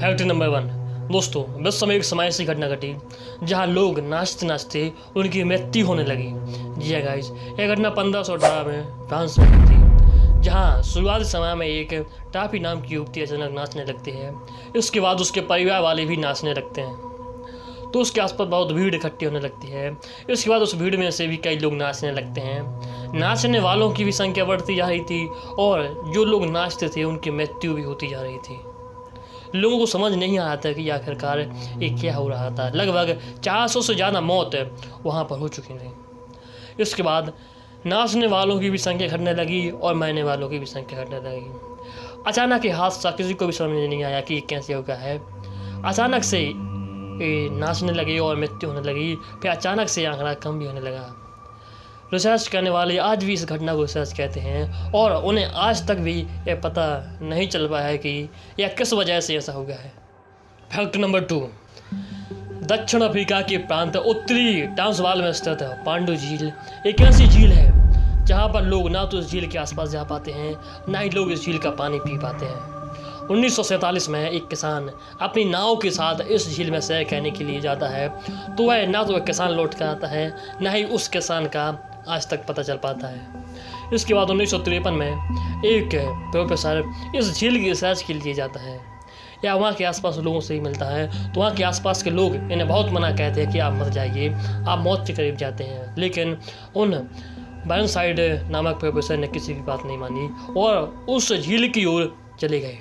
Fact number 1। दोस्तों, विश्व में एक समय ऐसी घटना घटी जहां लोग नाचते नाचते उनकी मृत्यु होने लगी। जी हाँ गाइस, यह घटना 1518 में फ्रांस में हुई थी, जहां शुरुआती समय में एक टाफी नाम की युवती अचानक नाचने लगती है। इसके बाद उसके परिवार वाले भी नाचने लगते हैं, तो उसके आसपास बहुत भीड़ इकट्ठी होने लगती है। इसके बाद उस भीड़ में से भी कई लोग नाचने लगते हैं। नाचने वालों की भी संख्या बढ़ती जा रही थी और जो लोग नाचते थे उनकी मृत्यु भी होती जा रही थी। लोगों को समझ नहीं आ रहा था कि आखिरकार ये क्या हो रहा था। लगभग 400 से ज़्यादा मौत वहाँ पर हो चुकी थी। इसके बाद नाचने वालों की भी संख्या घटने लगी और मरने वालों की भी संख्या घटने लगी। अचानक ये हादसा किसी को भी समझ में नहीं आया कि ये कैसे हो गया है। अचानक से ये नाचने लगे और मृत्यु होने लगी, फिर अचानक से आंकड़ा कम भी होने लगा। रिसर्च करने वाले आज भी इस घटना को रिसर्च कहते हैं और उन्हें आज तक भी यह पता नहीं चल पाया है कि यह किस वजह से ऐसा हो गया है। Fact number 2। दक्षिण अफ्रीका के प्रांत उत्तरी ट्रांसवाल में स्थित पांडु झील एक ऐसी झील है जहां पर लोग ना तो इस झील के आसपास जा पाते हैं, ना ही लोग इस झील का पानी पी पाते हैं। 1947 में एक किसान अपनी नाव के साथ इस झील में सैर करने के लिए जाता है, तो वह ना तो वह किसान लौट कर आता है, ना ही उस किसान का आज तक पता चल पाता है। इसके बाद 1953 में एक प्रोफेसर इस झील की रिसर्च के लिए जाता है या वहाँ के आसपास लोगों से ही मिलता है, तो वहाँ के आसपास के लोग इन्हें बहुत मना कहते हैं कि आप मत जाइए, आप मौत के करीब जाते हैं। लेकिन उन बर्नसाइड नामक प्रोफेसर ने किसी की बात नहीं मानी और उस झील की ओर चले गए।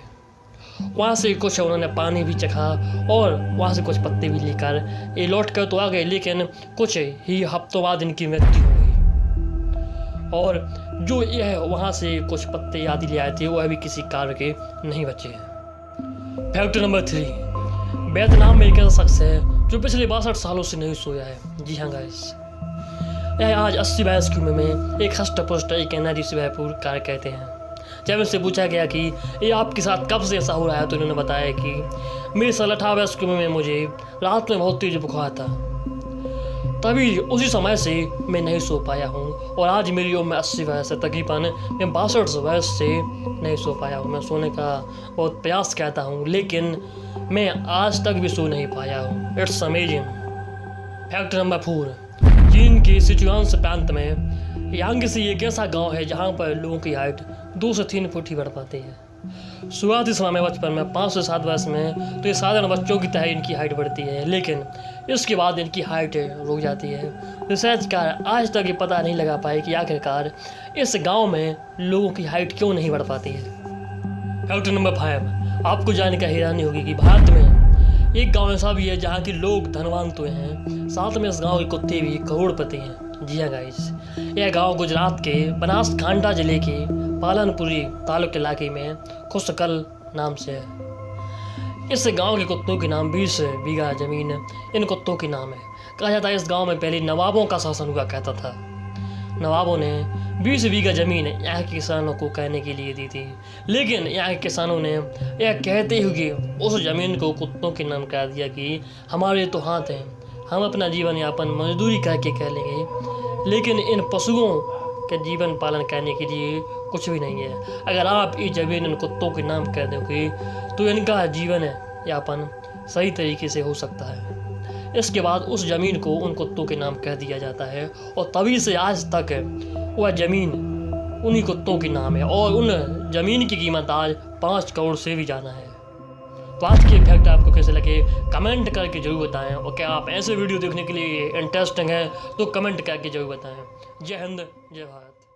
वहाँ से कुछ उन्होंने पानी भी चखा और वहाँ से कुछ पत्ते भी लेकर ये लौट कर तो आ गए, लेकिन कुछ ही हफ्तों बाद इनकी मृत्यु हो गई। और जो यह वहाँ से कुछ पत्ते आदि ले आए थे वह भी किसी कार्य के नहीं बचे। Fact number 3। वियतनाम में एक ऐसा शख्स है जो पिछले 62 सालों से नहीं सोया है। जी हाँ गाइस, यह आज 80 वर्ष की उम्र में एक हष्ट पुष्ट एक एनर्जी से भरपूर कार्य कहते हैं। जब इनसे पूछा गया कि ये आपके साथ कब से ऐसा हो रहा है, तो इन्होंने बताया कि मेरे 18 वर्ष की उम्र में मुझे रात में बहुत तेज बुखार था, तभी उसी समय से मैं नहीं सो पाया हूँ और आज मेरी उम्र 80 वर्ष है, तकरीबन मैं 62 वर्ष से नहीं सो पाया हूँ। मैं सोने का बहुत प्रयास करता हूँ लेकिन मैं आज तक भी सो नहीं पाया हूँ। It's amazing. Fact number 4। चीन के सिचुआन प्रांत में यांगसी एक ऐसा गांव है जहां पर लोगों की हाइट 2 से 3 फुट ही बढ़ पाती है। शुरुआती समय में बचपन में 5 से 7 वर्ष में तो ये साधारण बच्चों की तरह इनकी हाइट बढ़ती है, लेकिन इसके बाद इनकी हाइट रुक जाती है। रिसर्चकार आज तक ये पता नहीं लगा पाए कि आखिरकार इस गांव में लोगों की हाइट क्यों नहीं बढ़ पाती है। Fact number 5। आपको जानकर हैरानी होगी कि भारत में एक गांव ऐसा भी है जहां के लोग धनवान तो हैं, साथ में इस गांव के कुत्ते भी करोड़पति हैं। जी हाँ गाइस, यह गांव गुजरात के बनासकांठा जिले के पालनपुरी तालुक इलाके में खुशकल नाम से है। इस गांव के कुत्तों के नाम 20 बीघा जमीन इन कुत्तों के नाम है। कहा जाता है इस गांव में पहले नवाबों का शासन हुआ करता था। नवाबों ने 20 बीघा जमीन यहाँ के किसानों को कहने के लिए दी थी, लेकिन यहाँ के किसानों ने यह कहते हुए उस जमीन को कुत्तों के नाम कर दिया कि हमारे तो हाथ हैं, हम अपना जीवन यापन मजदूरी करके कर लेंगे, लेकिन इन पशुओं के जीवन पालन करने के लिए कुछ भी नहीं है। अगर आप ये जमीन इन कुत्तों के नाम कर दोगे तो इनका जीवन यापन सही तरीके से हो सकता है। इसके बाद उस ज़मीन को उन कुत्तों के नाम कह दिया जाता है और तभी से आज तक वह ज़मीन उन्हीं कुत्तों के नाम है और उन ज़मीन की कीमत आज 5 करोड़ से भी ज़्यादा है। तो आज के फैक्ट आपको कैसे लगे कमेंट करके जरूर बताएं, और क्या आप ऐसे वीडियो देखने के लिए इंटरेस्टिंग है तो कमेंट करके जरूर बताएं। जय हिंद, जय भारत।